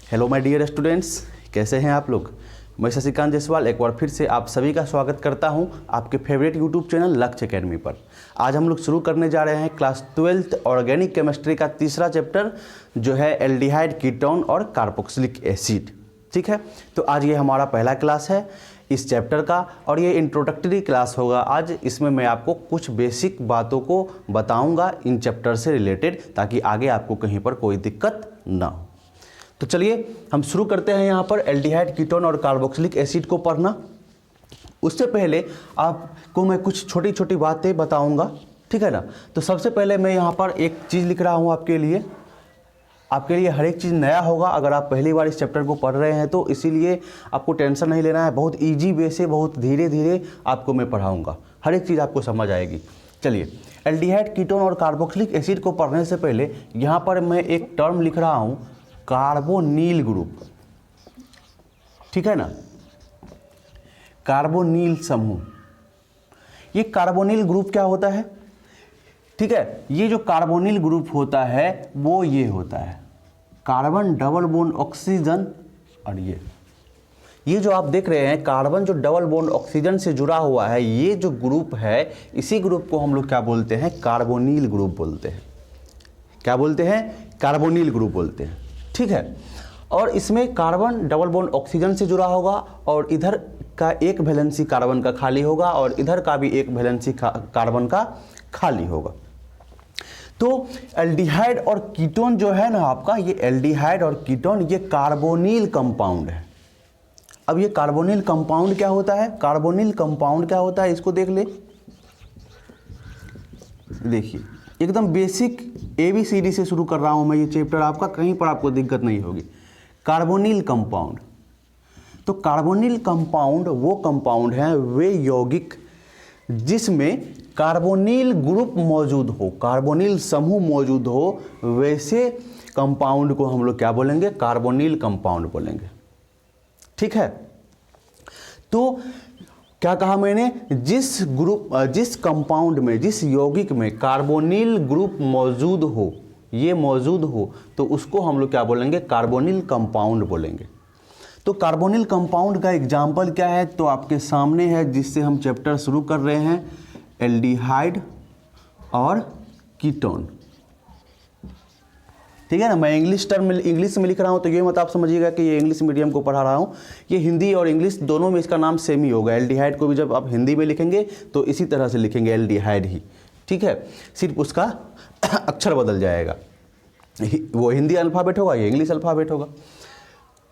Hello my dear students, कैसे हैं आप लोग। मैं शशिकांत जायसवाल एक बार फिर से आप सभी का स्वागत करता हूं आपके फेवरेट यूट्यूब चैनल लक्ष्य एकेडमी पर। आज हम लोग शुरू करने जा रहे हैं क्लास 12th ऑर्गेनिक केमिस्ट्री का तीसरा चैप्टर जो है एल्डिहाइड, कीटोन और कार्बोक्सिलिक एसिड। ठीक है, तो आज ये हमारा पहला क्लास है इस चैप्टर का और ये इंट्रोडक्टरी क्लास होगा। आज इसमें मैं आपको कुछ बेसिक बातों को बताऊंगा इन चैप्टर से रिलेटेड, ताकि आगे आपको कहीं पर कोई दिक्कत ना हो। तो चलिए हम शुरू करते हैं यहाँ पर एल्डिहाइड, कीटोन और कार्बोक्सिलिक एसिड को पढ़ना। उससे पहले आपको मैं कुछ छोटी छोटी बातें बताऊंगा, ठीक है ना। तो सबसे पहले मैं यहाँ पर एक चीज़ लिख रहा हूँ आपके लिए हर एक चीज़ नया होगा। अगर आप पहली बार इस चैप्टर को पढ़ रहे हैं तो इसीलिए आपको टेंशन नहीं लेना है। बहुत ईजी वे से, बहुत धीरे धीरे आपको मैं पढ़ाऊँगा, हर एक चीज़ आपको समझ आएगी। चलिए, एल्डिहाइड, कीटोन और कार्बोक्सिलिक एसिड को पढ़ने से पहले यहाँ पर मैं एक टर्म लिख रहा हूँ, कार्बोनिल ग्रुप। ठीक है ना, कार्बोनिल समूह। ये कार्बोनिल ग्रुप क्या होता है? ठीक है, ये जो कार्बोनिल ग्रुप होता है वो ये होता है कार्बन डबल बॉन्ड ऑक्सीजन। और ये जो आप देख रहे हैं कार्बन जो डबल बॉन्ड ऑक्सीजन से जुड़ा हुआ है, ये जो ग्रुप है, इसी ग्रुप को हम लोग क्या बोलते हैं? कार्बोनिल ग्रुप बोलते हैं। क्या बोलते हैं? कार्बोनिल ग्रुप बोलते हैं। ठीक है, और इसमें कार्बन डबल बॉन्ड ऑक्सीजन से जुड़ा होगा और इधर का एक वैलेंसी कार्बन का खाली होगा और इधर का भी एक वैलेंसी कार्बन का खाली होगा। तो एल्डिहाइड और कीटोन जो है ना आपका, ये एल्डिहाइड और कीटोन ये कार्बोनिल कंपाउंड है। अब ये कार्बोनिल कंपाउंड क्या होता है? कार्बोनिल कंपाउंड क्या होता है इसको देख ले। देखिए, एकदम बेसिक ABCD से शुरू कर रहा हूं मैं ये चैप्टर आपका, कहीं पर आपको दिक्कत नहीं होगी। कार्बोनिल कंपाउंड, तो कार्बोनिल कंपाउंड वो कंपाउंड है, वे यौगिक जिसमें कार्बोनिल ग्रुप मौजूद हो, कार्बोनिल समूह मौजूद हो, वैसे कंपाउंड को हम लोग क्या बोलेंगे? कार्बोनिल कंपाउंड बोलेंगे। ठीक है, तो क्या कहा मैंने? जिस कंपाउंड में, जिस यौगिक में कार्बोनिल ग्रुप मौजूद हो, ये मौजूद हो, तो उसको हम लोग क्या बोलेंगे? कार्बोनिल कंपाउंड बोलेंगे। तो कार्बोनिल कंपाउंड का एग्जाम्पल क्या है? तो आपके सामने है, जिससे हम चैप्टर शुरू कर रहे हैं, एल्डिहाइड और कीटोन। ठीक है ना, मैं इंग्लिश में लिख रहा हूँ तो ये मत आप समझिएगा कि ये इंग्लिश मीडियम को पढ़ा रहा हूँ। ये हिंदी और इंग्लिश दोनों में इसका नाम सेम ही होगा। एल्डिहाइड को भी जब आप हिंदी में लिखेंगे तो इसी तरह से लिखेंगे, एल्डिहाइड ही। ठीक है, सिर्फ उसका अक्षर बदल जाएगा। वो हिंदी अल्फ़ाबेट होगा, ये इंग्लिश अल्फ़ाबेट होगा।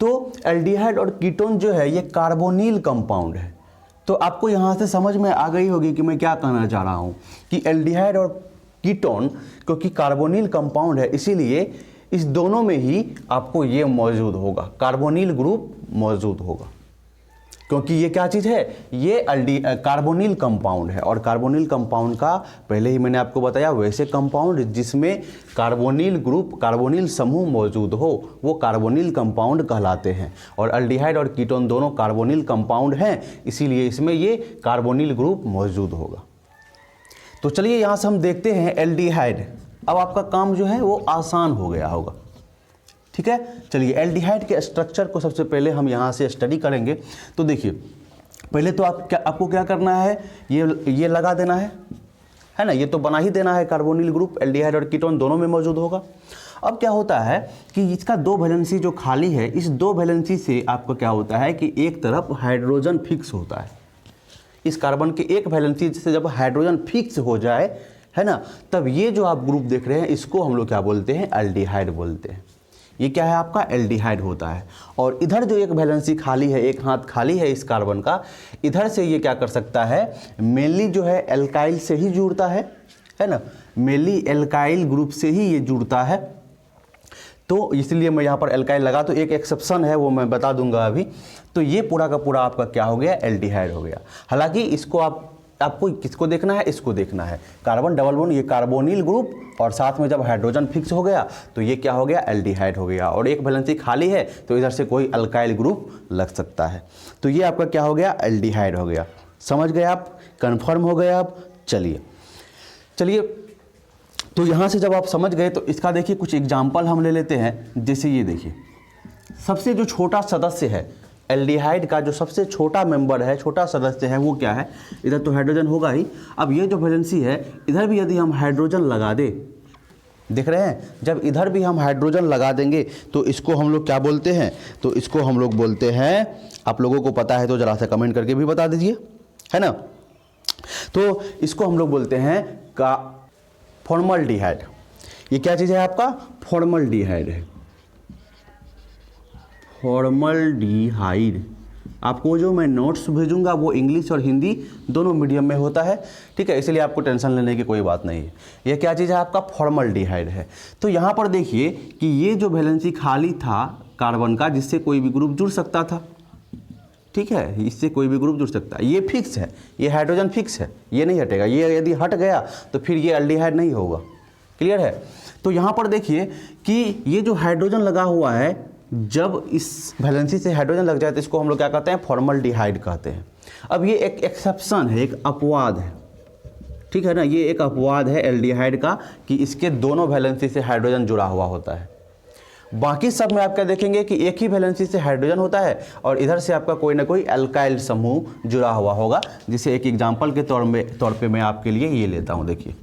तो एल्डिहाइड और कीटोन जो है ये कार्बोनिल कंपाउंड है। तो आपको यहाँ से समझ में आ गई होगी कि मैं क्या कहना चाह रहा हूँ, कि एल्डिहाइड और कीटोन क्योंकि कार्बोनिल कंपाउंड है, इसीलिए इस दोनों में ही आपको ये मौजूद होगा, कार्बोनिल ग्रुप मौजूद होगा। क्योंकि ये क्या चीज़ है? ये कार्बोनिल कंपाउंड है। और कार्बोनिल कंपाउंड का पहले ही मैंने आपको बताया, वैसे कंपाउंड जिसमें कार्बोनिल ग्रुप, कार्बोनिल समूह मौजूद हो, वो कार्बोनिल कंपाउंड कहलाते हैं। और एल्डिहाइड और कीटोन दोनों कार्बोनिल कंपाउंड हैं, इसीलिए इसमें ये कार्बोनिल ग्रुप मौजूद होगा। तो चलिए यहाँ से हम देखते हैं एल्डिहाइड। अब आपका काम जो है वो आसान हो गया होगा। ठीक है, चलिए एल्डिहाइड के स्ट्रक्चर को सबसे पहले हम यहाँ से स्टडी करेंगे। तो देखिए, पहले तो आपको क्या करना है? ये लगा देना है ना, ये तो बना ही देना है। कार्बोनिल ग्रुप एल्डिहाइड और कीटोन दोनों में मौजूद होगा। अब क्या होता है कि इसका दो वैलेंसी जो खाली है, इस दो वैलेंसी से आपको क्या होता है कि एक तरफ हाइड्रोजन फिक्स होता है। इस कार्बन के एक वैलेंसी से जब हाइड्रोजन फिक्स हो जाए, है ना, तब ये जो आप ग्रुप देख रहे हैं इसको हम लोग क्या बोलते हैं? एल्डिहाइड बोलते हैं। ये क्या है आपका? एल्डिहाइड होता है। और इधर जो एक वैलेंसी खाली है, एक हाथ खाली है इस कार्बन का, इधर से ये क्या कर सकता है? मेनली जो है एल्काइल से ही जुड़ता है ना, मेनली एल्काइल ग्रुप से ही ये जुड़ता है। तो इसलिए मैं यहाँ पर एल्काइल लगा, तो एक एक्सेप्शन है वो मैं बता दूंगा अभी। तो ये पूरा का पूरा आपका क्या हो गया? एल्डिहाइड हो गया। हालांकि इसको आपको किसको देखना है? इसको देखना है, कार्बन डबल बॉन्ड, ये कार्बोनिल ग्रुप, और साथ में जब हाइड्रोजन फिक्स हो गया तो ये क्या हो गया? एल्डिहाइड हो गया। और एक वैलेंसी खाली है तो इधर से कोई अल्काइल ग्रुप लग सकता है, तो ये आपका क्या हो गया? एल्डिहाइड हो गया। समझ गए आप? कंफर्म हो गए आप? चलिए तो यहाँ से जब आप समझ गए तो इसका देखिए कुछ एग्जाम्पल हम ले लेते हैं। जैसे ये देखिए, सबसे जो छोटा सदस्य है एल्डिहाइड का, जो सबसे छोटा मेंबर है, छोटा सदस्य है, वो क्या है? इधर तो हाइड्रोजन होगा ही। अब ये जो वैलेंसी है, इधर भी यदि हम हाइड्रोजन लगा दें, देख रहे हैं, जब इधर भी हम हाइड्रोजन लगा देंगे तो इसको हम लोग क्या बोलते हैं? तो इसको हम लोग बोलते हैं, आप लोगों को पता है तो जरा सा कमेंट करके भी बता दीजिए, है ना। तो इसको हम लोग बोलते हैं का फॉर्मल्डिहाइड। ये क्या चीज़ है आपका? फॉर्मल्डिहाइड है, फॉर्मल्डिहाइड। आपको जो मैं नोट्स भेजूंगा वो इंग्लिश और हिंदी दोनों मीडियम में होता है, ठीक है, इसलिए आपको टेंशन लेने की कोई बात नहीं है। ये क्या चीज़ है? आपका फॉर्मल्डिहाइड है। तो यहाँ पर देखिए कि ये जो वैलेंसी खाली था कार्बन का, जिससे कोई भी ग्रुप जुड़ सकता था, ठीक है, इससे कोई भी ग्रुप जुड़ सकता है, ये फिक्स है, ये हाइड्रोजन फिक्स है, ये नहीं हटेगा। ये यदि हट गया तो फिर ये एल्डिहाइड नहीं होगा। क्लियर है? तो यहाँ पर देखिए कि ये जो हाइड्रोजन लगा हुआ है, जब इस वैलेंसी से हाइड्रोजन लग जाए तो इसको हम लोग क्या कहते हैं? फॉर्मल्डिहाइड कहते हैं। अब ये एक एक्सेप्शन है, एक अपवाद है, ठीक है ना, ये एक अपवाद है एल्डिहाइड का कि इसके दोनों वैलेंसी से हाइड्रोजन जुड़ा हुआ होता है। बाकी सब में आप क्या देखेंगे कि एक ही वैलेंसी से हाइड्रोजन होता है और इधर से आपका कोई ना कोई अल्काइल समूह जुड़ा हुआ होगा। जिसे एक एग्जाम्पल के तौर पे मैं आपके लिए ये लेता हूँ। देखिए,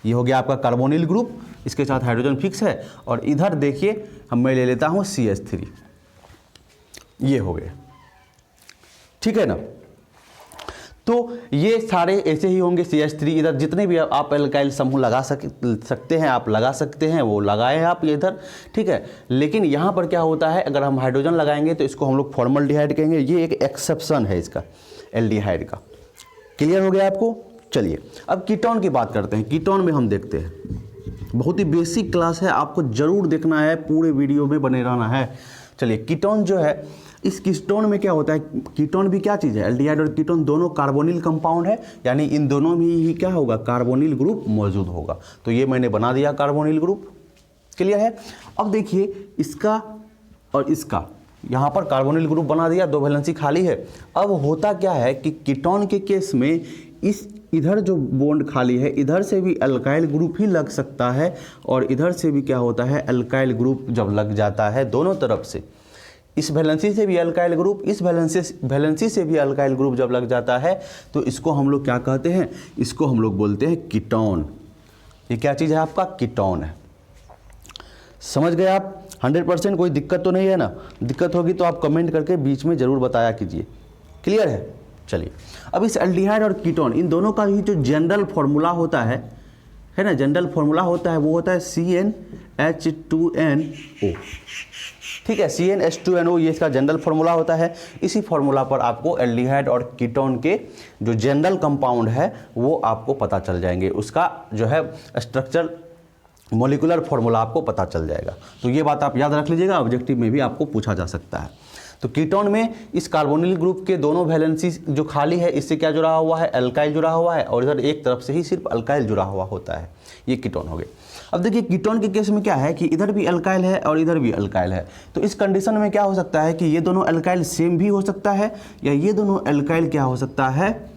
ये हो गया आपका कार्बोनिल ग्रुप, इसके साथ हाइड्रोजन फिक्स है, और इधर देखिए मैं ले लेता हूँ CH3, ये हो गया, ठीक है ना। तो ये सारे ऐसे ही होंगे CH3। इधर जितने भी आप एल्काइल समूह लगा सकते हैं, आप लगा सकते हैं, वो लगाएं आप इधर, ठीक है। लेकिन यहाँ पर क्या होता है, अगर हम हाइड्रोजन लगाएंगे तो इसको हम लोग फॉर्मल्डिहाइड कहेंगे। ये एक एक्सेप्शन है इसका, एल्डिहाइड का। क्लियर हो गया आपको? चलिए अब कीटोन की बात करते हैं। कीटोन में हम देखते हैं, बहुत ही बेसिक क्लास है, आपको जरूर देखना है, पूरे वीडियो में बने रहना है। चलिए, कीटोन जो है, इस कीटोन में क्या होता है? कीटोन भी क्या चीज़ है? एल्डिहाइड और कीटोन दोनों कार्बोनिल कंपाउंड है, यानी इन दोनों में ही क्या होगा? कार्बोनिल ग्रुप मौजूद होगा। तो ये मैंने बना दिया कार्बोनिल ग्रुप। क्लियर है? अब देखिए इसका और इसका, यहाँ पर कार्बोनिल ग्रुप बना दिया, दो वैलेंसी खाली है। अब होता क्या है कि कीटोन के केस में इस इधर जो बॉन्ड खाली है, इधर से भी अल्काइल ग्रुप ही लग सकता है, और इधर से भी क्या होता है? अल्काइल ग्रुप जब लग जाता है दोनों तरफ से, इस वैलेंसी से भी अल्काइल ग्रुप, इस वैलेंसी से भी अल्काइल ग्रुप जब लग जाता है तो इसको हम लोग क्या कहते हैं? इसको हम लोग बोलते हैं कीटोन। ये क्या चीज़ है? आपका कीटोन है। समझ गए आप? 100%? कोई दिक्कत तो नहीं है ना? दिक्कत होगी तो आप कमेंट करके बीच में ज़रूर बताया कीजिए। क्लियर है? चलिए, अब इस एल्डिहाइड और कीटोन, इन दोनों का ही जो जनरल फॉर्मूला होता है ना, जनरल फॉर्मूला होता है, वो होता है CnH2nO। ठीक है, CnH2nO, ये इसका जनरल फार्मूला होता है। इसी फार्मूला पर आपको एल्डिहाइड और कीटोन के जो जनरल कंपाउंड है वो आपको पता चल जाएंगे, उसका जो है स्ट्रक्चर मॉलिक्यूलर फार्मूला आपको पता चल जाएगा। तो ये बात आप याद रख लीजिएगा, ऑब्जेक्टिव में भी आपको पूछा जा सकता है। तो कीटोन में इस कार्बोनिल ग्रुप के दोनों वैलेंसी जो खाली है, इससे क्या जुड़ा हुआ है? अल्काइल जुड़ा हुआ है, और इधर एक तरफ से ही सिर्फ अल्काइल जुड़ा हुआ होता है। ये कीटोन हो गए। अब देखिए कीटोन के केस में क्या है कि इधर भी अल्काइल है और इधर भी अल्काइल है। तो इस कंडीशन में क्या हो सकता है कि ये दोनों अल्काइल सेम भी हो सकता है, या ये दोनों अल्काइल क्या हो सकता है?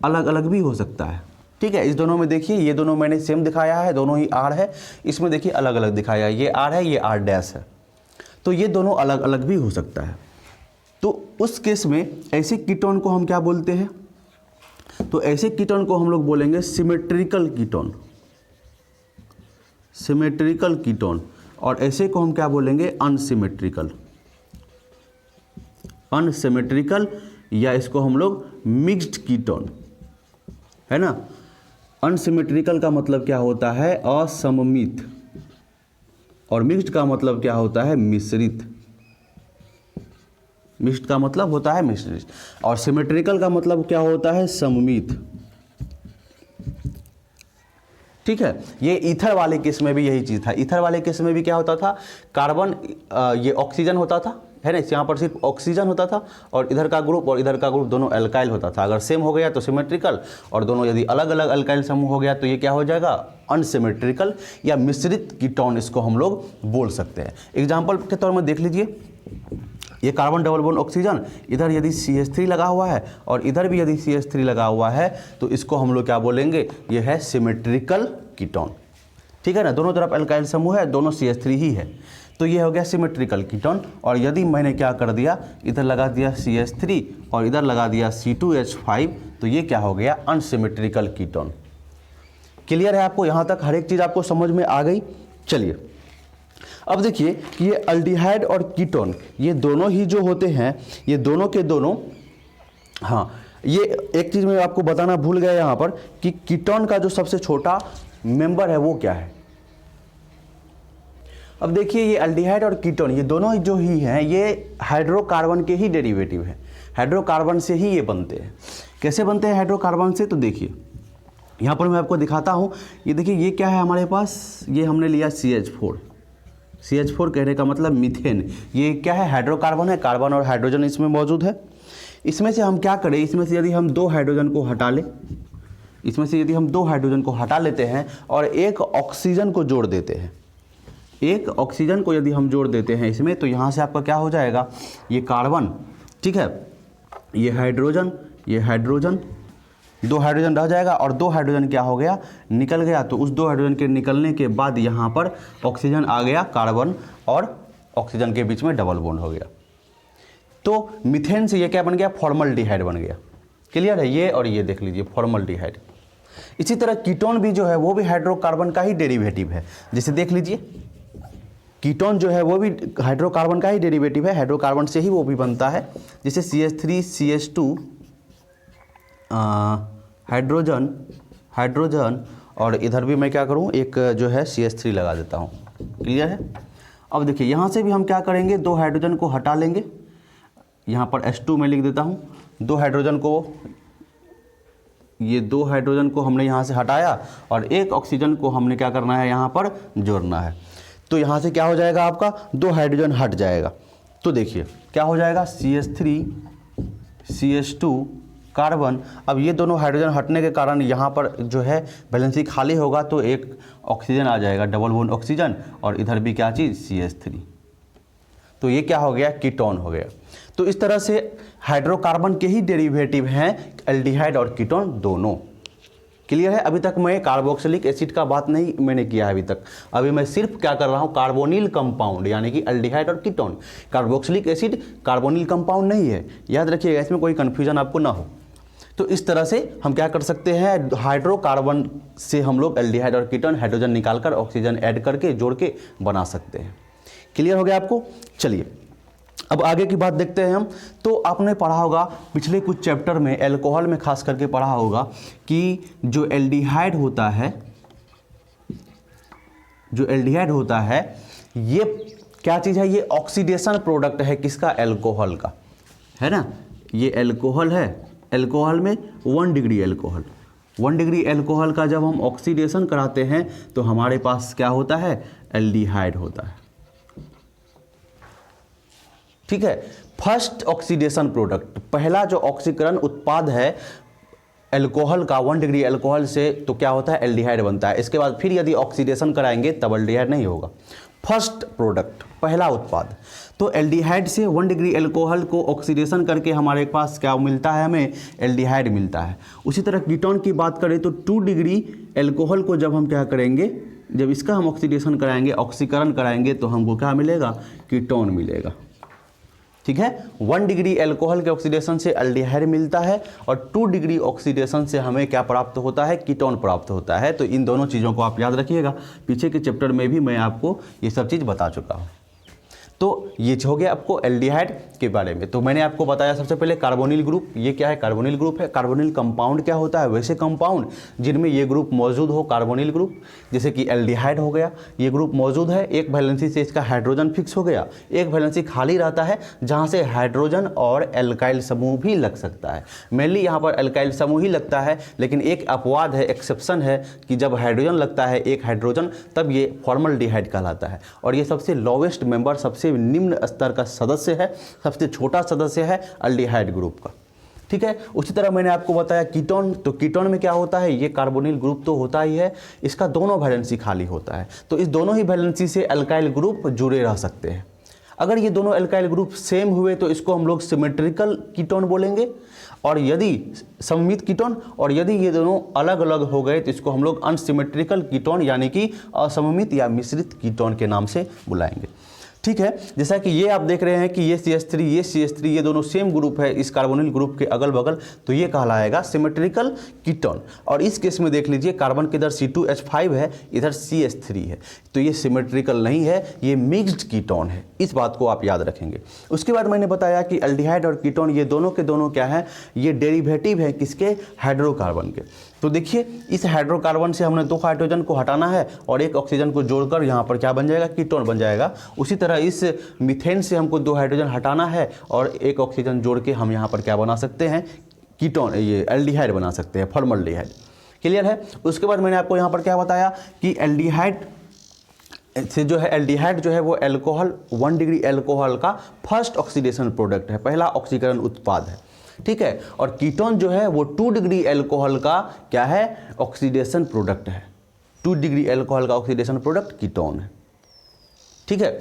अलग अलग भी हो सकता है। ठीक है, इस दोनों में देखिए, ये दोनों मैंने सेम दिखाया है, दोनों ही R है। इसमें देखिए अलग अलग दिखाया है, ये R है, ये R डैश है। तो ये दोनों अलग अलग भी हो सकता है। तो उस केस में ऐसे कीटोन को हम क्या बोलते हैं? तो ऐसे कीटोन को हम लोग बोलेंगे सिमेट्रिकल कीटोन, सिमेट्रिकल कीटोन। और ऐसे को हम क्या बोलेंगे? अनसिमेट्रिकल, अनसिमेट्रिकल, या इसको हम लोग मिक्स्ड कीटोन, है ना। अनसिमेट्रिकल का मतलब क्या होता है? असममित, और मिक्स्ड का मतलब क्या होता है? मिश्रित। मिक्स्ड का मतलब होता है मिश्रित, और सिमेट्रिकल का मतलब क्या होता है? सममित। ठीक है, ये ईथर वाले केस में भी यही चीज़ था। ईथर वाले केस में भी क्या होता था? कार्बन, ये ऑक्सीजन होता था, है ना, यहाँ पर सिर्फ ऑक्सीजन होता था, और इधर का ग्रुप और इधर का ग्रुप दोनों अल्काइल होता था। अगर सेम हो गया तो सिमेट्रिकल, और दोनों यदि अलग अलग अल्काइल समूह हो गया तो ये क्या हो जाएगा? अनसिमेट्रिकल या मिश्रित कीटोन, इसको हम लोग बोल सकते हैं। एग्जाम्पल के तौर में देख लीजिए, ये कार्बन डबल बॉन्ड ऑक्सीजन, इधर यदि CH3 लगा हुआ है और इधर भी यदि CH3 लगा हुआ है, तो इसको हम लोग क्या बोलेंगे? ये है सिमेट्रिकल कीटोन। ठीक है ना, दोनों तरफ अल्काइल समूह है, दोनों CH3 ही है। तो ये हो गया सिमेट्रिकल कीटोन। और यदि मैंने क्या कर दिया, इधर लगा दिया CH3 और इधर लगा दिया C2H5, तो ये क्या हो गया, अनसिमेट्रिकल कीटोन। क्लियर है आपको, यहाँ तक हर एक चीज़ आपको समझ में आ गई। चलिए अब देखिए कि ये अल्डिहाइड और कीटोन ये दोनों ही जो होते हैं, ये दोनों के दोनों, हाँ ये एक चीज़ मैं आपको बताना भूल गया यहाँ पर कि कीटोन का जो सबसे छोटा मेंबर है वो क्या है। अब देखिए ये अल्डिहाइड और कीटोन ये दोनों जो ही हैं ये हाइड्रोकार्बन के ही डेरिवेटिव हैं, हाइड्रोकार्बन से ही ये बनते हैं। कैसे बनते हैं हाइड्रोकार्बन से, तो देखिए यहाँ पर मैं आपको दिखाता हूँ। ये देखिए ये क्या है हमारे पास, ये हमने लिया CH4, CH4 कहने का मतलब मीथेन। ये क्या है, हाइड्रोकार्बन है, कार्बन और हाइड्रोजन इसमें मौजूद है। इसमें से हम क्या करें, इसमें से यदि हम 2 हाइड्रोजन को हटा लें, इसमें से यदि हम 2 हाइड्रोजन को हटा लेते हैं और एक ऑक्सीजन को जोड़ देते हैं, एक ऑक्सीजन को यदि हम जोड़ देते हैं इसमें, तो यहाँ से आपका क्या हो जाएगा, ये कार्बन, ठीक है, ये हाइड्रोजन, ये हाइड्रोजन, 2 हाइड्रोजन रह जाएगा और 2 हाइड्रोजन क्या हो गया, निकल गया। तो उस 2 हाइड्रोजन के निकलने के बाद यहाँ पर ऑक्सीजन आ गया, कार्बन और ऑक्सीजन के बीच में डबल बॉन्ड हो गया। तो मीथेन से ये क्या बन गया, फॉर्मल्डिहाइड बन गया। क्लियर है, ये और ये देख लीजिए फॉर्मल्डिहाइड। इसी तरह कीटोन भी जो है वो भी हाइड्रोकार्बन का ही डेरिवेटिव है। जैसे देख लीजिए कीटोन जो है वो भी हाइड्रोकार्बन का ही डेरिवेटिव है, हाइड्रोकार्बन से ही वो भी बनता है। जैसे CH3 CH2 हाइड्रोजन हाइड्रोजन और इधर भी मैं क्या करूं, एक जो है CH3 लगा देता हूं। क्लियर है। अब देखिए यहाँ से भी हम क्या करेंगे, 2 हाइड्रोजन को हटा लेंगे, यहाँ पर H2 में लिख देता हूँ। 2 हाइड्रोजन को, ये 2 हाइड्रोजन को हमने यहाँ से हटाया और एक ऑक्सीजन को हमने क्या करना है, यहाँ पर जोड़ना है। तो यहाँ से क्या हो जाएगा, आपका 2 हाइड्रोजन हट जाएगा। तो देखिए क्या हो जाएगा, CH3 CH2 कार्बन। अब ये दोनों हाइड्रोजन हटने के कारण यहाँ पर जो है वैलेंसी खाली होगा, तो एक ऑक्सीजन आ जाएगा, डबल बॉन्ड ऑक्सीजन, और इधर भी क्या चीज़, CH3। तो ये क्या हो गया, कीटोन हो गया। तो इस तरह से हाइड्रोकार्बन के ही डेरिवेटिव हैं एल्डिहाइड और कीटोन दोनों। क्लियर है। अभी तक मैं कार्बोक्सिलिक एसिड का बात नहीं मैंने किया है अभी तक। अभी मैं सिर्फ क्या कर रहा हूँ, कार्बोनिल कंपाउंड यानी कि एल्डिहाइड और ketone. Carboxylic acid carbonyl compound नहीं है, याद रखिएगा, इसमें कोई कन्फ्यूजन आपको ना हो। तो इस तरह से हम क्या कर सकते हैं, हाइड्रोकार्बन से हम लोग एल्डिहाइड और कीटोन हाइड्रोजन निकालकर ऑक्सीजन ऐड करके जोड़ के बना सकते हैं। क्लियर हो गया आपको। चलिए अब आगे की बात देखते हैं हम। तो आपने पढ़ा होगा पिछले कुछ चैप्टर में, एल्कोहल में खास करके पढ़ा होगा कि जो एल्डिहाइड होता है, जो एल्डिहाइड होता है ये क्या चीज़ है, ये ऑक्सीडेशन प्रोडक्ट है किसका, एल्कोहल का, है ना। ये एल्कोहल है, एल्कोहल में 1 डिग्री एल्कोहल, 1 डिग्री एल्कोहल का जब हम ऑक्सीडेशन कराते हैं तो हमारे पास क्या होता है, एल्डिहाइड होता है। ठीक है। फर्स्ट ऑक्सीडेशन प्रोडक्ट, पहला जो ऑक्सीकरण उत्पाद है एल्कोहल का 1 डिग्री एल्कोहल से, तो क्या होता है, एल्डिहाइड बनता है। इसके बाद फिर यदि ऑक्सीडेशन कराएंगे तब एल्डिहाइड नहीं होगा। फर्स्ट प्रोडक्ट, पहला उत्पाद। तो एल्डिहाइड से 1 डिग्री एल्कोहल को ऑक्सीडेशन करके हमारे पास क्या मिलता है, हमें एल्डिहाइड मिलता है। उसी तरह कीटोन की बात करें तो 2 डिग्री एल्कोहल को जब हम क्या करेंगे, जब इसका हम ऑक्सीडेशन कराएंगे, ऑक्सीकरण कराएंगे, तो हमको क्या मिलेगा, कीटोन मिलेगा। ठीक है। 1 डिग्री एल्कोहल के ऑक्सीडेशन से एल्डिहाइड मिलता है और 2 डिग्री ऑक्सीडेशन से हमें क्या प्राप्त होता है, कीटोन प्राप्त होता है। तो इन दोनों चीज़ों को आप याद रखिएगा, पीछे के चैप्टर में भी मैं आपको ये सब चीज़ बता चुका हूँ। तो ये हो गया आपको एल्डिहाइड के बारे में। तो मैंने आपको बताया सबसे पहले कार्बोनिल ग्रुप, ये क्या है, कार्बोनिल ग्रुप है। कार्बोनिल कंपाउंड क्या होता है, वैसे कंपाउंड जिनमें ये ग्रुप मौजूद हो, कार्बोनिल ग्रुप। जैसे कि एल्डिहाइड हो गया, ये ग्रुप मौजूद है, एक वैलेंसी से इसका हाइड्रोजन फिक्स हो गया, एक वैलेंसी खाली रहता है जहाँ से हाइड्रोजन और एल्काइल समूह भी लग सकता है। मेनली यहाँ पर एल्काइल समूह ही लगता है, लेकिन एक अपवाद है, एक्सेप्शन है कि जब हाइड्रोजन लगता है, एक हाइड्रोजन, तब ये फॉर्मल्डिहाइड कहलाता है। और ये सबसे लोवेस्ट मेंबर, सबसे निम्न स्तर का सदस्य है, सबसे छोटा सदस्य है एल्डिहाइड ग्रुप का। ठीक है। उसी तरह मैंने आपको बताया कीटोन, तो कीटोन में क्या होता है, ये कार्बोनिल ग्रुप तो होता ही है, इसका दोनों वैलेंसी खाली होता है। तो इस दोनों ही वैलेंसी से एल्काइल ग्रुप जुड़े रह सकते हैं। अगर ये दोनों एल्काइल ग्रुप सेम हुए तो इसको हम लोग सिमेट्रिकल कीटोन बोलेंगे, और यदि सममित कीटोन, और यदि ये दोनों अलग अलग हो गए तो इसको हम लोग अनसिमेट्रिकल कीटोन यानी कि असममित या मिश्रित कीटोन के नाम से बुलाएंगे। ठीक है। जैसा कि ये आप देख रहे हैं कि ये CH3 ये CH3 ये दोनों सेम ग्रुप है इस कार्बोनिल ग्रुप के अगल बगल, तो ये कहलाएगा सिमेट्रिकल कीटोन। और इस केस में देख लीजिए कार्बन के इधर C2H5 है, इधर CH3 है, तो ये सिमेट्रिकल नहीं है, ये मिक्स्ड कीटोन है। इस बात को आप याद रखेंगे। उसके बाद मैंने बताया कि एल्डिहाइड और कीटोन ये दोनों के दोनों क्या है, ये डेरिवेटिव है किसके, हाइड्रोकार्बन के। तो देखिए इस हाइड्रोकार्बन से हमने 2 हाइड्रोजन को हटाना है और 1 ऑक्सीजन को जोड़कर यहाँ पर क्या बन जाएगा, कीटोन बन जाएगा। उसी तरह इस मीथेन से हमको 2 हाइड्रोजन हटाना है और 1 ऑक्सीजन जोड़ के हम यहाँ पर क्या बना सकते हैं, कीटोन, ये एल्डिहाइड बना सकते हैं, फॉर्मल्डिहाइड। क्लियर है। उसके बाद मैंने आपको यहाँ पर क्या बताया कि एल्डिहाइड से जो है, एल्डिहाइड जो है वो एल्कोहल 1 डिग्री एल्कोहल का फर्स्ट ऑक्सीडेशन प्रोडक्ट है, पहला ऑक्सीकरण उत्पाद है। ठीक है। और कीटोन जो है वो 2 डिग्री एल्कोहल का क्या है, ऑक्सीडेशन प्रोडक्ट है। 2 डिग्री एल्कोहल का ऑक्सीडेशन प्रोडक्ट कीटोन है। ठीक है।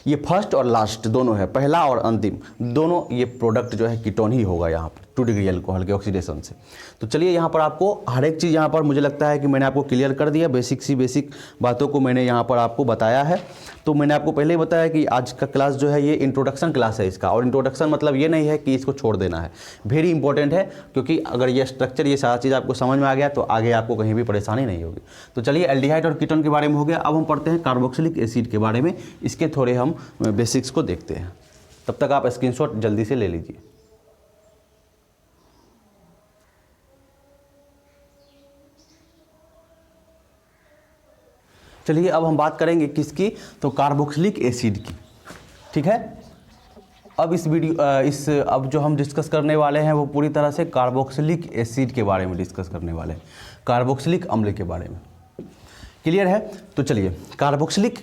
ये फर्स्ट और लास्ट दोनों है, पहला और अंतिम दोनों ये प्रोडक्ट जो है कीटोन ही होगा यहाँ पर 2 डिग्री एल्कोहल के ऑक्सीडेशन से। तो चलिए यहाँ पर आपको हर एक चीज़ यहाँ पर मुझे लगता है कि मैंने आपको क्लियर कर दिया, बेसिक बातों को मैंने यहाँ पर आपको बताया है। तो मैंने आपको पहले ही बताया कि आज का क्लास जो है ये इंट्रोडक्शन क्लास है इसका, और इंट्रोडक्शन मतलब ये नहीं है कि इसको छोड़ देना है, वेरी इंपॉर्टेंट है, क्योंकि अगर ये स्ट्रक्चर ये सारा चीज़ आपको समझ में आ गया तो आगे आपको कहीं भी परेशानी नहीं होगी। तो चलिए एल्डिहाइड और कीटोन के बारे में हो गया। अब हम पढ़ते हैं कार्बोक्सिलिक एसिड के बारे में, इसके थोड़े हम बेसिक्स को देखते हैं। तब तक आप स्क्रीनशॉट जल्दी से ले लीजिए। चलिए अब हम बात करेंगे किसकी, तो कार्बोक्सिलिक एसिड की। ठीक है। अब अब जो हम डिस्कस करने वाले हैं वो पूरी तरह से कार्बोक्सिलिक एसिड के बारे में डिस्कस करने वाले हैं, कार्बोक्सिलिक अम्ल के बारे में। क्लियर है। तो चलिए कार्बोक्सिलिक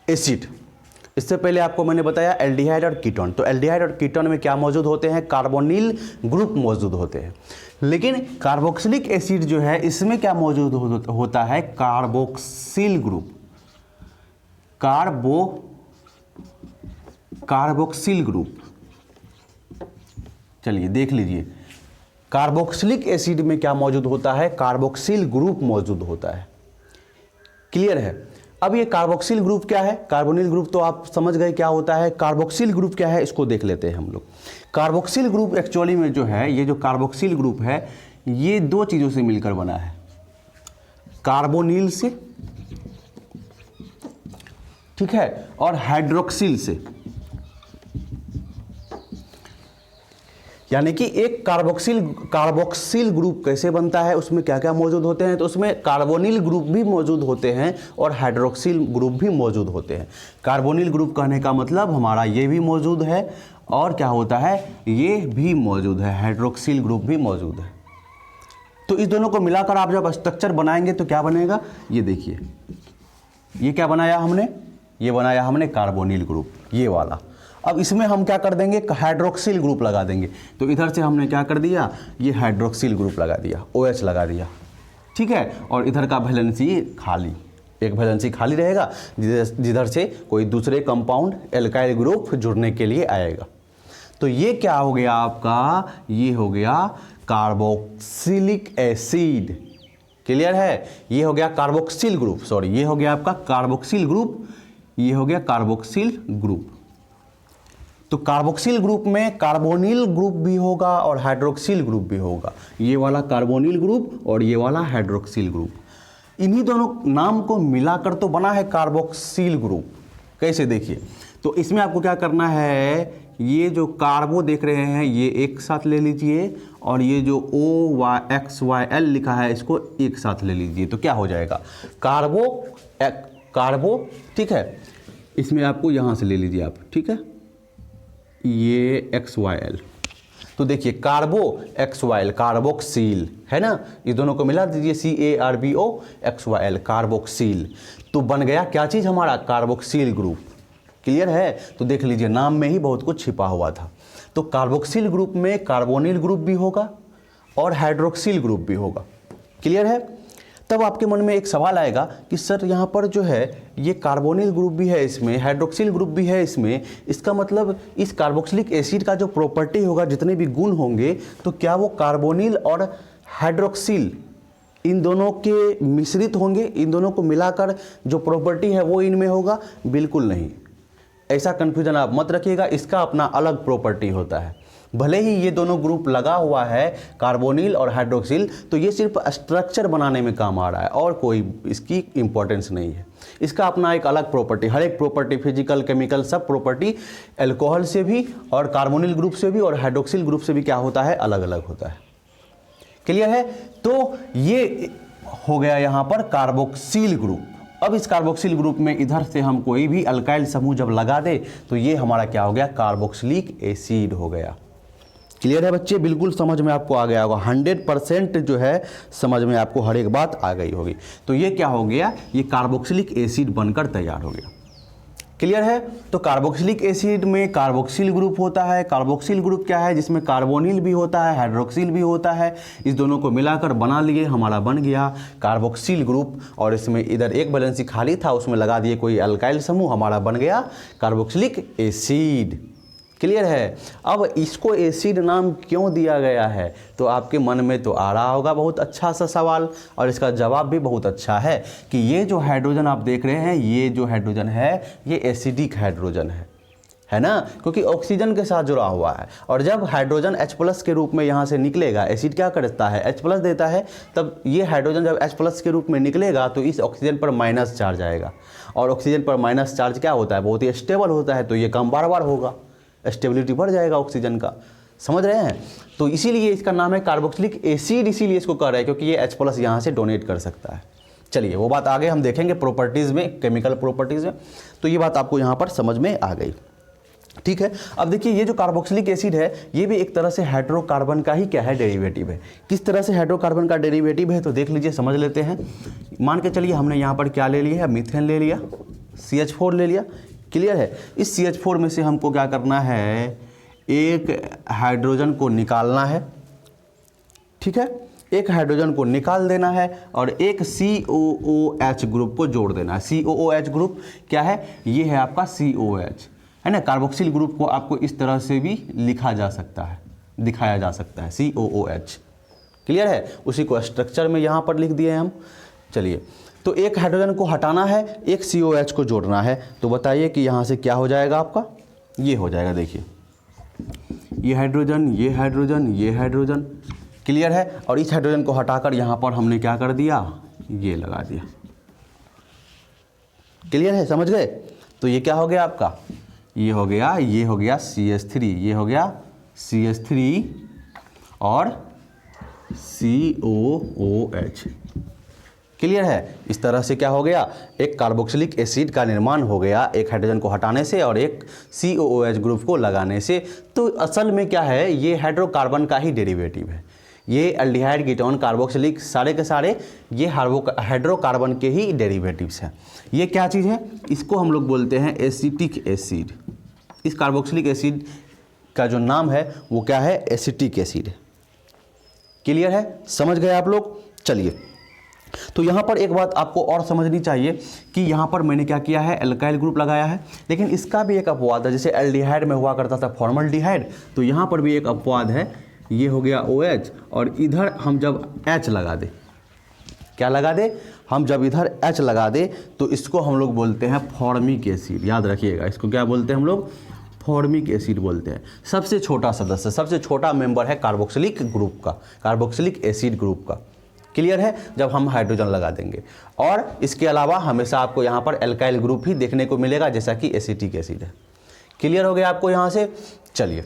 एसिड, इससे पहले आपको मैंने बताया एल्डिहाइड और कीटोन। तो एल्डिहाइड और कीटोन में क्या मौजूद होते हैं, कार्बोनिल ग्रुप मौजूद होते हैं। लेकिन कार्बोक्सिलिक एसिड जो है इसमें क्या मौजूद होता है, कार्बोक्सिल ग्रुप, कार्बोक्सिल ग्रुप। चलिए देख लीजिए कार्बोक्सिलिक एसिड में क्या मौजूद होता है, कार्बोक्सिल ग्रुप मौजूद होता है। क्लियर है। अब ये कार्बोक्सिल ग्रुप क्या है, कार्बोनिल ग्रुप तो आप समझ गए क्या होता है, कार्बोक्सिल ग्रुप क्या है इसको देख लेते हैं हम लोग। कार्बोक्सिल ग्रुप एक्चुअली में जो है, ये जो कार्बोक्सिल ग्रुप है ये 2 चीज़ों से मिलकर बना है, कार्बोनिल से, ठीक है, और हाइड्रोक्सिल से। यानी कि एक कार्बोक्सिल ग्रुप कैसे बनता है, उसमें क्या क्या मौजूद होते हैं, तो उसमें कार्बोनिल ग्रुप भी मौजूद होते हैं और हाइड्रोक्सिल ग्रुप भी मौजूद होते हैं। कार्बोनिल ग्रुप कहने का मतलब हमारा ये भी मौजूद है और क्या होता है, ये भी मौजूद है, हाइड्रोक्सिल ग्रुप भी मौजूद है। तो इस दोनों को मिलाकर आप जब स्ट्रक्चर बनाएंगे तो क्या बनेगा, ये देखिए, ये क्या बनाया हमने, ये बनाया हमने कार्बोनिल ग्रुप, ये वाला। अब इसमें हम क्या कर देंगे, हाइड्रोक्सिल ग्रुप लगा देंगे। तो इधर से हमने क्या कर दिया, ये हाइड्रोक्सिल ग्रुप लगा दिया, OH लगा दिया। ठीक है। और इधर का वैलेंसी खाली, एक वैलेंसी खाली रहेगा जिधर से कोई दूसरे कंपाउंड एल्काइल ग्रुप जुड़ने के लिए आएगा। तो ये क्या हो गया आपका, ये हो गया कार्बोक्सिलिक एसिड। क्लियर है। ये हो गया कार्बोक्सिल ग्रुप, सॉरी ये हो गया आपका कार्बोक्सिल ग्रुप, ये हो गया कार्बोक्सिल ग्रुप। तो कार्बोक्सिल ग्रुप में कार्बोनिल ग्रुप भी होगा और हाइड्रोक्सिल ग्रुप भी होगा, ये वाला कार्बोनिल ग्रुप और ये वाला हाइड्रोक्सिल ग्रुप। इन्हीं दोनों नाम को मिलाकर तो बना है कार्बोक्सिल ग्रुप। कैसे देखिए, तो इसमें आपको क्या करना है, ये जो कार्बो देख रहे हैं ये एक साथ ले लीजिए और ये जो OXYL लिखा है इसको एक साथ ले लीजिए, तो क्या हो जाएगा, कार्बो। ठीक है। इसमें आपको यहाँ से ले लीजिए आप, ठीक है, ये XYL। तो देखिए कार्बो XYL, कार्बोक्सिल है ना, ये दोनों को मिला दीजिए CARBOXYL, कार्बोक्सिल। तो बन गया क्या चीज़ हमारा, कार्बोक्सिल ग्रुप। क्लियर है। तो देख लीजिए नाम में ही बहुत कुछ छिपा हुआ था। तो कार्बोक्सिल ग्रुप में कार्बोनिल ग्रुप भी होगा और हाइड्रोक्सिल ग्रुप भी होगा। क्लियर है। तब आपके मन में एक सवाल आएगा कि सर यहाँ पर जो है ये कार्बोनिल ग्रुप भी है इसमें, हाइड्रोक्सिल ग्रुप भी है इसमें, इसका मतलब इस कार्बोक्सिलिक एसिड का जो प्रॉपर्टी होगा, जितने भी गुण होंगे, तो क्या वो कार्बोनिल और हाइड्रोक्सिल इन दोनों के मिश्रित होंगे, इन दोनों को मिलाकर जो प्रॉपर्टी है वो इनमें होगा? बिल्कुल नहीं। ऐसा कन्फ्यूजन आप मत रखिएगा, इसका अपना अलग प्रॉपर्टी होता है। भले ही ये दोनों ग्रुप लगा हुआ है कार्बोनिल और हाइड्रोक्सिल, तो ये सिर्फ स्ट्रक्चर बनाने में काम आ रहा है और कोई इसकी इंपॉर्टेंस नहीं है। इसका अपना एक अलग प्रॉपर्टी, हर एक प्रॉपर्टी फिजिकल केमिकल सब प्रॉपर्टी अल्कोहल से भी और कार्बोनिल ग्रुप से भी और हाइड्रोक्सिल ग्रुप से भी क्या होता है, अलग अलग होता है। क्लियर है? तो ये हो गया यहाँ पर कार्बोक्सिल ग्रुप। अब इस कार्बोक्सिल ग्रुप में इधर से हम कोई भी अल्काइल समूह जब लगा दे तो ये हमारा क्या हो गया, कार्बोक्सिलिक एसिड हो गया। क्लियर है बच्चे? बिल्कुल समझ में आपको आ गया होगा, 100% जो है समझ में आपको हर एक बात आ गई होगी। तो ये क्या हो गया, ये कार्बोक्सिलिक एसिड बनकर तैयार हो गया। क्लियर है? तो कार्बोक्सिलिक एसिड में कार्बोक्सिल ग्रुप होता है। कार्बोक्सिल ग्रुप क्या है, जिसमें कार्बोनिल भी होता है, हाइड्रोक्सिल भी होता है। इस दोनों को मिलाकर बना लिए, हमारा बन गया कार्बोक्सिल ग्रुप। और इसमें इधर एक वैलेंसी खाली था, उसमें लगा दिए कोई अल्काइल समूह, हमारा बन गया कार्बोक्सिलिक एसिड। क्लियर है? अब इसको एसिड नाम क्यों दिया गया है, तो आपके मन में तो आ रहा होगा बहुत अच्छा सा सवाल, और इसका जवाब भी बहुत अच्छा है कि ये जो हाइड्रोजन आप देख रहे हैं, ये जो हाइड्रोजन है ये एसिडिक हाइड्रोजन है ना, क्योंकि ऑक्सीजन के साथ जुड़ा हुआ है। और जब हाइड्रोजन H+ के रूप में यहाँ से निकलेगा, एसिड क्या करता है, H+ देता है, तब ये हाइड्रोजन जब H+ के रूप में निकलेगा तो इस ऑक्सीजन पर माइनस चार्ज आएगा। और ऑक्सीजन पर माइनस चार्ज क्या होता है, बहुत ही स्टेबल होता है, तो ये कम बार बार होगा, स्टेबिलिटी बढ़ जाएगा ऑक्सीजन का। समझ रहे हैं? तो इसीलिए इसका नाम है कार्बोक्सिलिक एसिड, इसीलिए इसको कह रहे हैं क्योंकि ये H+ यहाँ से डोनेट कर सकता है। चलिए वो बात आगे हम देखेंगे प्रॉपर्टीज़ में, केमिकल प्रॉपर्टीज़ में। तो ये बात आपको यहाँ पर समझ में आ गई, ठीक है। अब देखिए ये जो कार्बोक्सिलिक एसिड है ये भी एक तरह से हाइड्रोकार्बन का ही क्या है, डेरिवेटिव है। किस तरह से हाइड्रोकार्बन का डेरिवेटिव है तो देख लीजिए, समझ लेते हैं। मान के चलिए हमने यहाँ पर क्या ले लिया है, मीथेन ले लिया, CH4 ले लिया। क्लियर है? इस CH4 में से हमको क्या करना है, एक हाइड्रोजन को निकालना है, ठीक है, एक हाइड्रोजन को निकाल देना है और एक COOH ग्रुप को जोड़ देना है। COOH ग्रुप क्या है, ये है आपका COH, है ना। कार्बोक्सिल ग्रुप को आपको इस तरह से भी लिखा जा सकता है, दिखाया जा सकता है, COOH। क्लियर है? उसी को स्ट्रक्चर में यहाँ पर लिख दिए हम। चलिए, तो एक हाइड्रोजन को हटाना है, एक COH को जोड़ना है, तो बताइए कि यहाँ से क्या हो जाएगा आपका, ये हो जाएगा। देखिए ये हाइड्रोजन, ये हाइड्रोजन, ये हाइड्रोजन। क्लियर है? और इस हाइड्रोजन को हटाकर यहाँ पर हमने क्या कर दिया, ये लगा दिया। क्लियर है? समझ गए? तो ये क्या हो गया आपका, ये हो गया, ये हो गया CH3, ये हो गया CH3 और COOH। क्लियर है? इस तरह से क्या हो गया, एक कार्बोक्सिलिक एसिड का निर्माण हो गया एक हाइड्रोजन को हटाने से और एक COOH ग्रुप को लगाने से। तो असल में क्या है, ये हाइड्रोकार्बन का ही डेरिवेटिव है। ये एल्डिहाइड, कीटोन, कार्बोक्सिलिक सारे के सारे ये हाइड्रोकार्बन के ही डेरिवेटिव्स हैं। ये क्या चीज़ है, इसको हम लोग बोलते हैं एसिटिक एसिड। इस कार्बोक्सिलिक एसिड का जो नाम है वो क्या है, एसिटिक एसिड। क्लियर है? समझ गए आप लोग? चलिए, तो यहाँ पर एक बात आपको और समझनी चाहिए कि यहाँ पर मैंने क्या किया है, एल्काइल ग्रुप लगाया है, लेकिन इसका भी एक अपवाद है। जैसे एल्डिहाइड में हुआ करता था फॉर्मल्डिहाइड, तो यहाँ पर भी एक अपवाद है, ये हो गया OH, और इधर हम जब H लगा दे, क्या लगा दे, हम जब इधर H लगा दे तो इसको हम लोग बोलते हैं फॉर्मिक एसिड। याद रखिएगा, इसको क्या बोलते हैं हम लोग, फॉर्मिक एसिड बोलते हैं। सबसे छोटा सदस्य, सबसे छोटा मेंबर है कार्बोक्सिलिक ग्रुप का, कार्बोक्सिलिक एसिड ग्रुप का। क्लियर है? जब हम हाइड्रोजन लगा देंगे। और इसके अलावा हमेशा आपको यहाँ पर एल्काइल ग्रुप ही देखने को मिलेगा, जैसा कि एसिटिक एसिड है। क्लियर हो गया आपको यहाँ से? चलिए,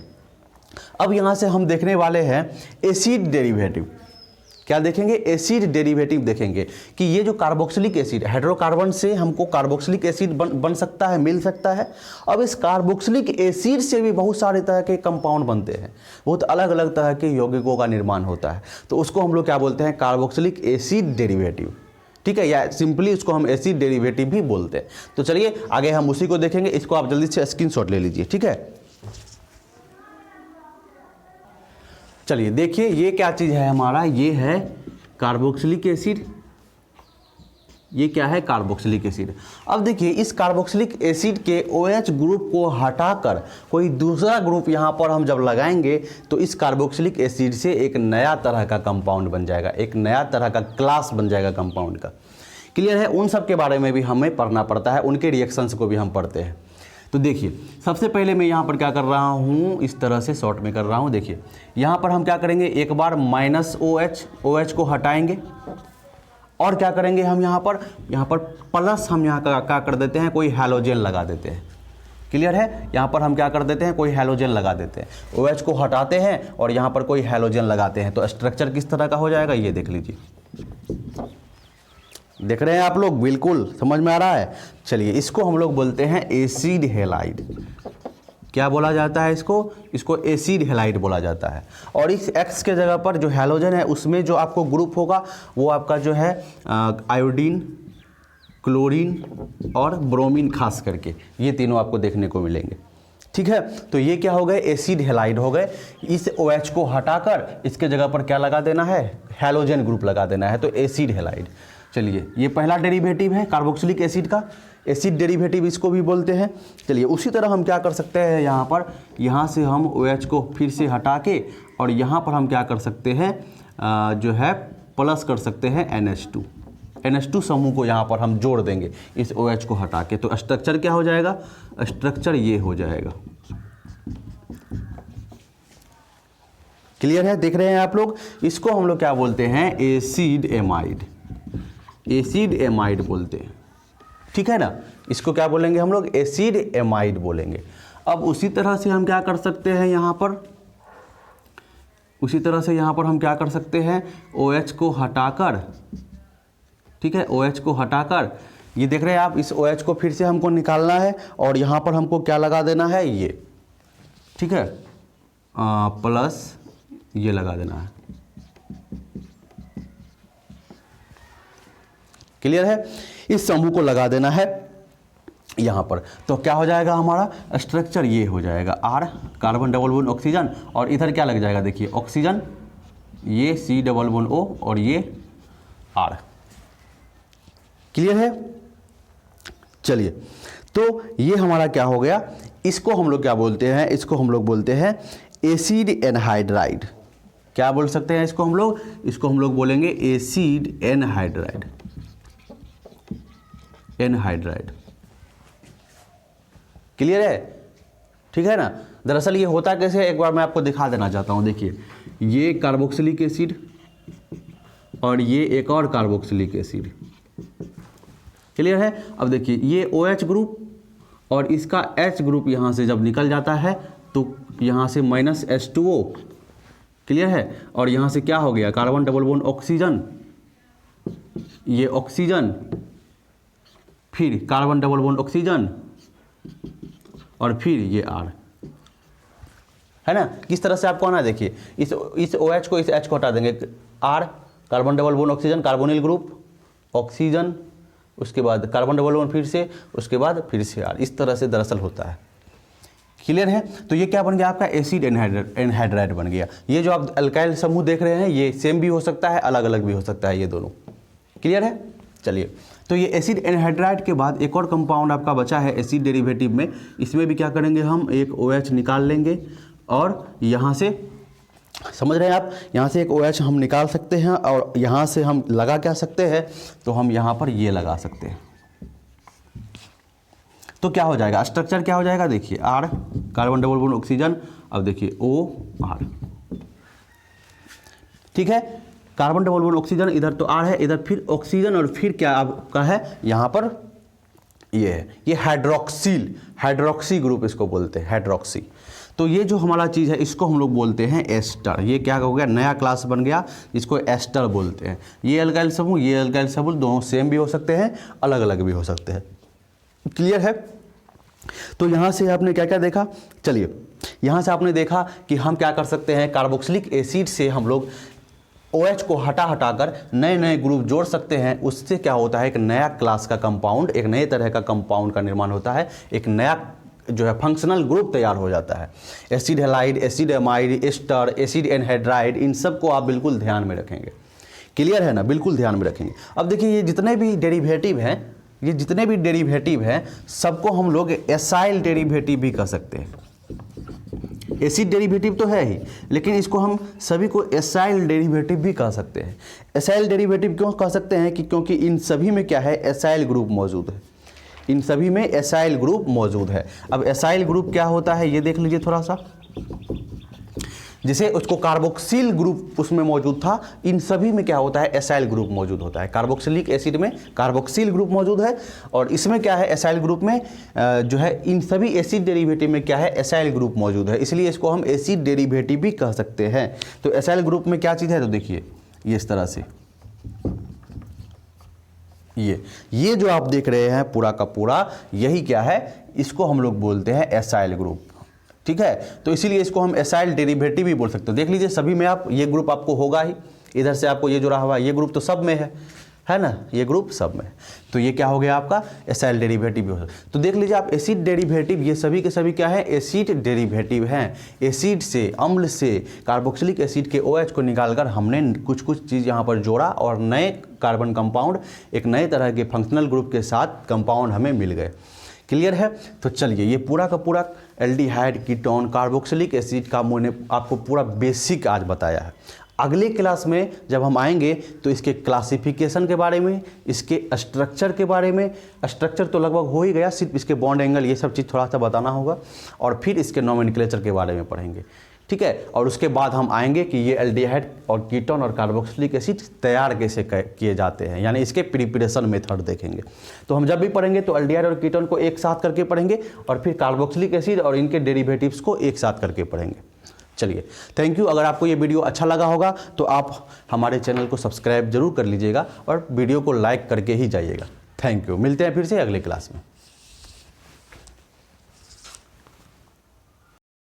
अब यहाँ से हम देखने वाले हैं एसिड डेरिवेटिव। क्या देखेंगे, एसिड डेरिवेटिव देखेंगे कि ये जो कार्बोक्सिलिक एसिड, हाइड्रोकार्बन से हमको कार्बोक्सिलिक एसिड बन सकता है, मिल सकता है। अब इस कार्बोक्सिलिक एसिड से भी बहुत सारे तरह के कंपाउंड बनते हैं, बहुत अलग अलग तरह के यौगिकों का निर्माण होता है। तो उसको हम लोग क्या बोलते हैं, कार्बोक्सिलिक एसिड डेरिवेटिव। ठीक है, या सिंपली उसको हम एसिड डेरिवेटिव भी बोलते हैं। तो चलिए आगे हम उसी को देखेंगे। इसको आप जल्दी से स्क्रीनशॉट ले लीजिए, ठीक है। चलिए देखिए, ये क्या चीज़ है हमारा, ये है कार्बोक्सिलिक एसिड। ये क्या है, कार्बोक्सिलिक एसिड। अब देखिए, इस कार्बोक्सिलिक एसिड के OH ग्रुप को हटाकर कोई दूसरा ग्रुप यहाँ पर हम जब लगाएंगे तो इस कार्बोक्सिलिक एसिड से एक नया तरह का कंपाउंड बन जाएगा, एक नया तरह का क्लास बन जाएगा कंपाउंड का। क्लियर है? उन सब के बारे में भी हमें पढ़ना पड़ता है, उनके रिएक्शंस को भी हम पढ़ते हैं। तो देखिए सबसे पहले मैं यहाँ पर क्या कर रहा हूँ, इस तरह से शॉर्ट में कर रहा हूँ। देखिए यहाँ पर हम क्या करेंगे, एक बार माइनस OH को हटाएंगे और क्या करेंगे हम यहाँ पर प्लस हम यहाँ का क्या कर देते हैं, कोई हैलोजन लगा देते हैं। क्लियर है, यहाँ पर हम क्या कर देते हैं, कोई हैलोजन लगा देते हैं। OH को हटाते हैं और यहाँ पर कोई हैलोजन लगाते हैं, तो स्ट्रक्चर किस तरह का हो जाएगा ये देख लीजिए। देख रहे हैं आप लोग, बिल्कुल समझ में आ रहा है। चलिए इसको हम लोग बोलते हैं एसिड हैलाइड। क्या बोला जाता है इसको एसिड हैलाइड बोला जाता है। और इस X के जगह पर जो हैलोजन है उसमें जो आपको ग्रुप होगा वो आपका जो है आयोडीन, क्लोरीन और ब्रोमीन, खास करके ये तीनों आपको देखने को मिलेंगे। ठीक है, तो ये क्या हो गए, एसिड हैलाइड हो गए। इस OH को हटाकर इसके जगह पर क्या लगा देना है, हैलोजन ग्रुप लगा देना है, तो एसिड हैलाइड। चलिए ये पहला डेरिवेटिव है कार्बोक्सिलिक एसिड का, एसिड डेरिवेटिव इसको भी बोलते हैं। चलिए उसी तरह हम क्या कर सकते हैं, यहाँ से हम OH को फिर से हटा के और यहाँ पर हम क्या कर सकते हैं, जो है प्लस कर सकते हैं NH2 समूह को यहाँ पर हम जोड़ देंगे इस OH को हटा के। तो स्ट्रक्चर क्या हो जाएगा, स्ट्रक्चर ये हो जाएगा। क्लियर है, देख रहे हैं आप लोग। इसको हम लोग क्या बोलते हैं, एसिड एमाइड बोलते हैं। ठीक है ना, इसको क्या बोलेंगे हम लोग, एसिड एमाइड बोलेंगे। अब उसी तरह से हम क्या कर सकते हैं, यहाँ पर हम क्या कर सकते हैं, OH को हटाकर, ठीक है, OH को हटाकर, ये देख रहे हैं आप, इस OH को फिर से हमको निकालना है और यहाँ पर हमको क्या लगा देना है, ये, ठीक है, प्लस ये लगा देना है। क्लियर है, इस समूह को लगा देना है यहाँ पर। तो क्या हो जाएगा हमारा स्ट्रक्चर, ये हो जाएगा R, carbon double bond oxygen, और इधर क्या लग जाएगा, देखिए ऑक्सीजन, ये C डबल बॉन्ड O और ये R। क्लियर है। चलिए तो ये हमारा क्या हो गया, इसको हम लोग क्या बोलते हैं, इसको हम लोग बोलते हैं एसिड एनहाइड्राइड। क्या बोल सकते हैं इसको हम लोग बोलेंगे एसिड एनहाइड्राइड। क्लियर है, ठीक है ना। दरअसल ये होता कैसे, एक बार मैं आपको दिखा देना चाहता हूँ। देखिए ये कार्बोक्सिलिक एसिड और ये एक और कार्बोक्सिलिक एसिड। क्लियर है। अब देखिए ये OH ग्रुप और इसका H ग्रुप यहाँ से जब निकल जाता है तो यहाँ से माइनस H2O। क्लियर है। और यहाँ से क्या हो गया, कार्बन डबल बॉन्ड ऑक्सीजन, ये ऑक्सीजन, फिर कार्बन डबल बॉन्ड ऑक्सीजन और फिर ये R, है ना। किस तरह से आपको आना है, देखिए इस OH को इस H को हटा देंगे, R carbon double bond oxygen, carbonyl group, oxygen, उसके बाद कार्बन डबल बॉन्ड फिर से, उसके बाद फिर से R। इस तरह से दरअसल होता है। क्लियर है। तो ये क्या बन गया आपका, एसिड एनहाइड्राइड बन गया। ये जो आप अल्काइल समूह देख रहे हैं ये सेम भी हो सकता है, अलग अलग भी हो सकता है, ये दोनों। क्लियर है। चलिए तो ये एसिड एनहाइड्राइड के बाद एक और कंपाउंड आपका बचा है एसिड डेरिवेटिव में। इसमें भी क्या करेंगे, हम एक OH निकाल लेंगे और यहाँ से, समझ रहे हैं आप, यहाँ से एक OH हम निकाल सकते हैं और यहाँ से हम लगा क्या सकते हैं, तो हम यहाँ पर ये लगा सकते हैं। तो क्या हो जाएगा, स्ट्रक्चर क्या हो जाएगा, देखिए R carbon double bond oxygen, अब देखिए OR। ठीक है, कार्बन डबल बॉन्ड ऑक्सीजन, इधर तो R है, इधर फिर ऑक्सीजन और फिर क्या आपका है यहाँ पर ये है, ये हाइड्रोक्सी ग्रुप इसको बोलते हैं, हाइड्रोक्सी। तो ये जो हमारा चीज़ है इसको हम लोग बोलते हैं एस्टर। ये क्या हो गया, नया क्लास बन गया जिसको एस्टर बोलते हैं। ये अल्काइल समूह, ये अल्काइल समूह दोनों सेम भी हो सकते हैं, अलग अलग भी हो सकते हैं। क्लियर है। तो यहाँ से आपने क्या क्या देखा, चलिए यहाँ से आपने देखा कि हम क्या कर सकते हैं, कार्बोक्सिलिक एसिड से हम लोग OH को हटा कर नए नए ग्रुप जोड़ सकते हैं। उससे क्या होता है, एक नया क्लास का कंपाउंड, एक नए तरह का कंपाउंड का निर्माण होता है, एक नया जो है फंक्शनल ग्रुप तैयार हो जाता है। Acid halide, acid amide, ester, acid anhydride, इन सब को आप बिल्कुल ध्यान में रखेंगे। क्लियर है ना, बिल्कुल ध्यान में रखेंगे। अब देखिए ये जितने भी डेरिवेटिव हैं, सबको हम लोग एसाइल डेरिवेटिव भी कह सकते हैं। एसिड डेरिवेटिव तो है ही, लेकिन इसको हम सभी को एसाइल डेरिवेटिव भी कह सकते हैं। एसाइल डेरिवेटिव क्यों कह सकते हैं, कि क्योंकि इन सभी में क्या है, एसाइल ग्रुप मौजूद है। इन सभी में एसाइल ग्रुप मौजूद है। अब एसाइल ग्रुप क्या होता है ये देख लीजिए थोड़ा सा, जिसे उसको कार्बोक्सिल ग्रुप उसमें मौजूद था, इन सभी में क्या होता है एसाइल ग्रुप मौजूद होता है। कार्बोक्सिलिक एसिड में कार्बोक्सिल ग्रुप मौजूद है और इसमें क्या है एसाइल ग्रुप में जो है इन सभी एसिड डेरिवेटिव में क्या है एसाइल ग्रुप मौजूद है, इसलिए इसको हम एसिड डेरिवेटिव भी कह सकते हैं। तो एसाइल ग्रुप में क्या चीज़ है, तो देखिए ये इस तरह से ये जो आप देख रहे हैं पूरा का पूरा यही क्या है, इसको हम लोग बोलते हैं एसाइल ग्रुप। ठीक है, तो इसीलिए इसको हम एसाइल डेरिवेटिव भी बोल सकते हो। देख लीजिए सभी में आप ये ग्रुप आपको होगा ही, इधर से आपको ये जुड़ा हुआ है, ये ग्रुप तो सब में है ना, ये ग्रुप सब में, तो ये क्या हो गया आपका एसाइल डेरिवेटिव भी हो सकता है। तो देख लीजिए आप एसिड डेरिवेटिव, ये सभी के सभी क्या है एसिड डेरिवेटिव हैं। एसिड से, अम्ल से, कार्बोक्सिलिक एसिड के OH को निकालकर हमने कुछ कुछ चीज़ यहाँ पर जोड़ा और नए कार्बन कंपाउंड एक नए तरह के फंक्शनल ग्रुप के साथ कंपाउंड हमें मिल गए। क्लियर है, तो चलिए ये पूरा का पूरा एल्डिहाइड, कीटोन, कार्बोक्सिलिक एसिड का मैंने आपको पूरा बेसिक आज बताया है। अगले क्लास में जब हम आएंगे तो इसके क्लासिफिकेशन के बारे में, इसके स्ट्रक्चर के बारे में, स्ट्रक्चर तो लगभग हो ही गया, सिर्फ इसके बॉन्ड एंगल ये सब चीज़ थोड़ा सा बताना होगा, और फिर इसके नोमेनक्लेचर के बारे में पढ़ेंगे। ठीक है, और उसके बाद हम आएंगे कि ये एल्डिहाइड और कीटोन और कार्बोक्सिलिक एसिड तैयार कैसे किए जाते हैं, यानी इसके प्रिपरेशन मेथड देखेंगे। तो हम जब भी पढ़ेंगे तो एल्डिहाइड और कीटोन को एक साथ करके पढ़ेंगे और फिर कार्बोक्सिलिक एसिड और इनके डेरिवेटिव्स को एक साथ करके पढ़ेंगे। चलिए, थैंक यू। अगर आपको ये वीडियो अच्छा लगा होगा तो आप हमारे चैनल को सब्सक्राइब जरूर कर लीजिएगा और वीडियो को लाइक करके ही जाइएगा। थैंक यू, मिलते हैं फिर से अगले क्लास में।